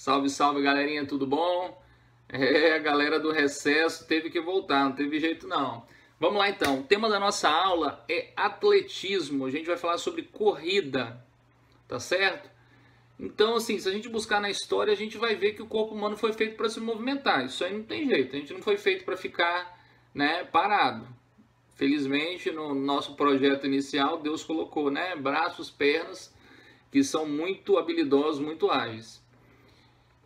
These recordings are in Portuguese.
Salve, salve, galerinha, tudo bom? A galera do recesso teve que voltar, não teve jeito não. Vamos lá então, o tema da nossa aula é atletismo, a gente vai falar sobre corrida, tá certo? Então, assim, se a gente buscar na história, a gente vai ver que o corpo humano foi feito para se movimentar, isso aí não tem jeito, a gente não foi feito para ficar, parado. Felizmente, no nosso projeto inicial, Deus colocou, braços, pernas, que são muito habilidosos, muito ágeis.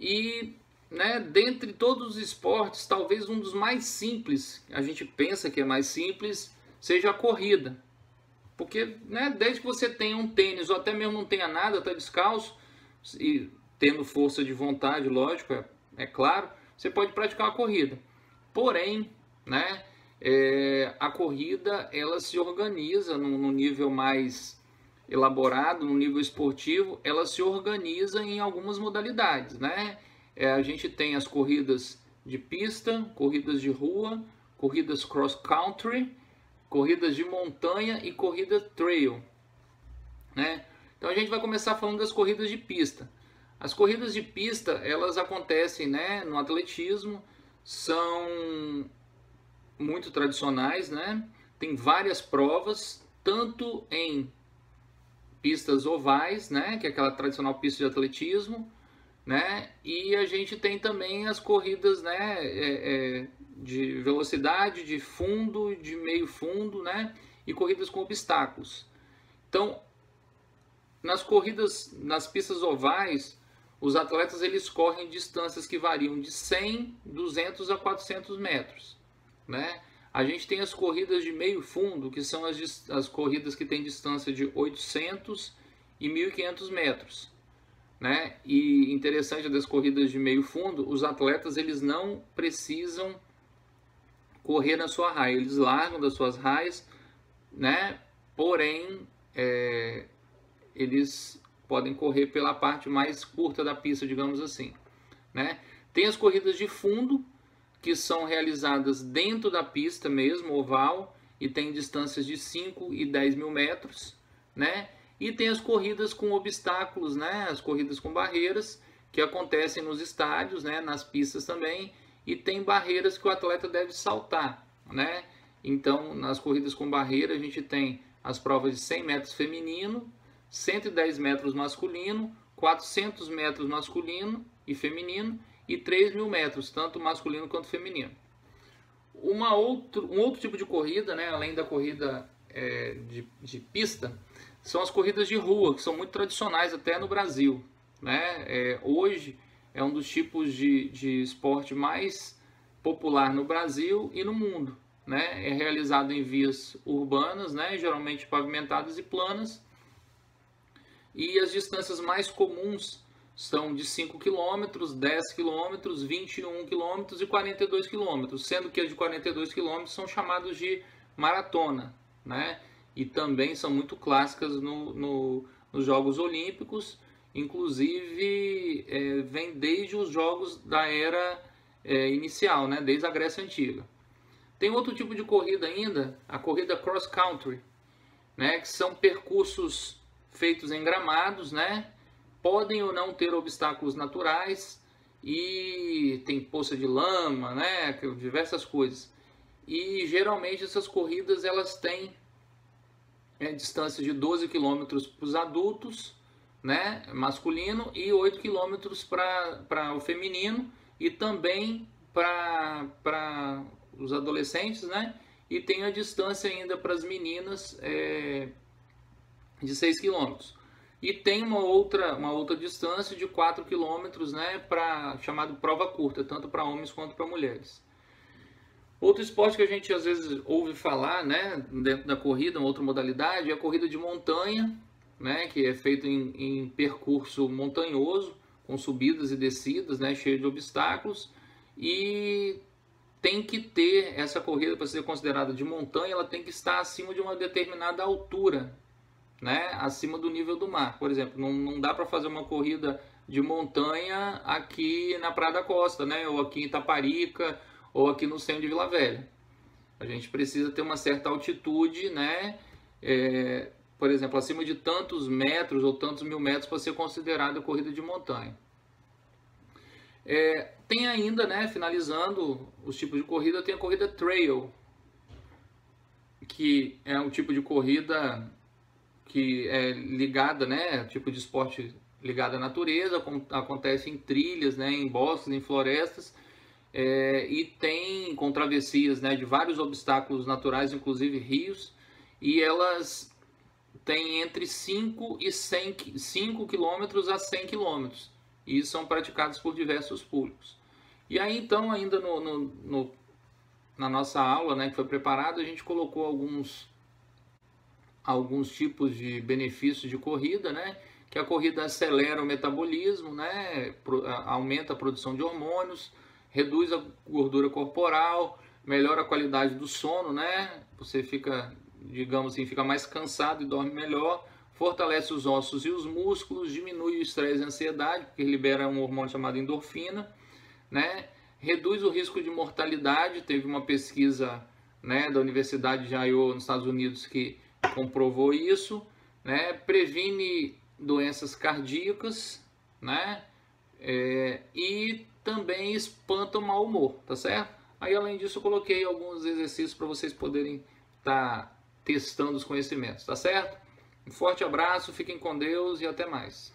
E, dentre todos os esportes, talvez um dos mais simples, a gente pensa que é mais simples, seja a corrida. Porque, desde que você tenha um tênis ou até mesmo não tenha nada, está descalço, e tendo força de vontade, lógico, é claro, você pode praticar a corrida. Porém, a corrida ela se organiza num nível mais elaborado, no nível esportivo, ela se organiza em algumas modalidades, a gente tem as corridas de pista, corridas de rua, corridas cross country, corridas de montanha e corrida trail, Então a gente vai começar falando das corridas de pista. As corridas de pista, elas acontecem, no atletismo, são muito tradicionais, Tem várias provas, tanto em pistas ovais, que é aquela tradicional pista de atletismo, e a gente tem também as corridas, de velocidade, de fundo, de meio fundo, e corridas com obstáculos. Então, nas corridas, nas pistas ovais, os atletas eles correm distâncias que variam de 100, 200 a 400 metros, A gente tem as corridas de meio fundo, que são as corridas que têm distância de 800 e 1.500 metros. E interessante das corridas de meio fundo, os atletas eles não precisam correr na sua raia, eles largam das suas raias, porém eles podem correr pela parte mais curta da pista, digamos assim. Tem as corridas de fundo, que são realizadas dentro da pista mesmo, oval, e tem distâncias de 5 e 10 mil metros, E tem as corridas com obstáculos, as corridas com barreiras, que acontecem nos estádios, nas pistas também, e tem barreiras que o atleta deve saltar, Então, nas corridas com barreira, a gente tem as provas de 100 metros feminino, 110 metros masculino, 400 metros masculino e feminino, e 3.000 metros, tanto masculino quanto feminino. Um outro tipo de corrida, além da corrida de pista, são as corridas de rua, que são muito tradicionais até no Brasil. Hoje é um dos tipos de esporte mais popular no Brasil e no mundo. É realizado em vias urbanas, geralmente pavimentadas e planas, e as distâncias mais comuns são de 5 km, 10 km, 21 km e 42 km, sendo que as de 42 km são chamadas de maratona, E também são muito clássicas nos Jogos Olímpicos, inclusive vem desde os Jogos da Era inicial, desde a Grécia Antiga. Tem outro tipo de corrida ainda, a corrida cross country, que são percursos feitos em gramados, podem ou não ter obstáculos naturais e tem poça de lama, diversas coisas. E geralmente essas corridas elas têm distância de 12 km para os adultos, masculino, e 8 km para o feminino e também para os adolescentes, E tem a distância ainda para as meninas de 6 km. E tem uma outra distância de 4 km, chamado prova curta, tanto para homens quanto para mulheres. Outro esporte que a gente às vezes ouve falar, dentro da corrida, uma outra modalidade, é a corrida de montanha, que é feita em percurso montanhoso, com subidas e descidas, cheio de obstáculos. E tem que ter essa corrida, para ser considerada de montanha, ela tem que estar acima de uma determinada altura, acima do nível do mar. Por exemplo, não dá para fazer uma corrida de montanha aqui na Praia da Costa, ou aqui em Itaparica, ou aqui no centro de Vila Velha. A gente precisa ter uma certa altitude, por exemplo, acima de tantos metros ou tantos 1.000 metros para ser considerada corrida de montanha. Tem ainda, né, finalizando os tipos de corrida, tem a corrida trail, que é um tipo de corrida que é ligada, né, tipo de esporte ligado à natureza, acontece em trilhas, né, em bosques, em florestas, e tem com travessias, né, de vários obstáculos naturais, inclusive rios, e elas têm entre 5 quilômetros a 100 quilômetros, e são praticados por diversos públicos. E aí então, ainda na nossa aula, né, que foi preparada, a gente colocou alguns tipos de benefícios de corrida, né? Que a corrida acelera o metabolismo, né? Aumenta a produção de hormônios, reduz a gordura corporal, melhora a qualidade do sono, né? Você fica, digamos assim, fica mais cansado e dorme melhor, fortalece os ossos e os músculos, diminui o estresse e a ansiedade, porque libera um hormônio chamado endorfina, né? Reduz o risco de mortalidade. Teve uma pesquisa, né, da Universidade de Iowa, nos Estados Unidos, que comprovou isso, né? Previne doenças cardíacas, né? E também espanta o mau humor, tá certo? Aí, além disso, eu coloquei alguns exercícios para vocês poderem estar testando os conhecimentos, tá certo? Um forte abraço, fiquem com Deus e até mais.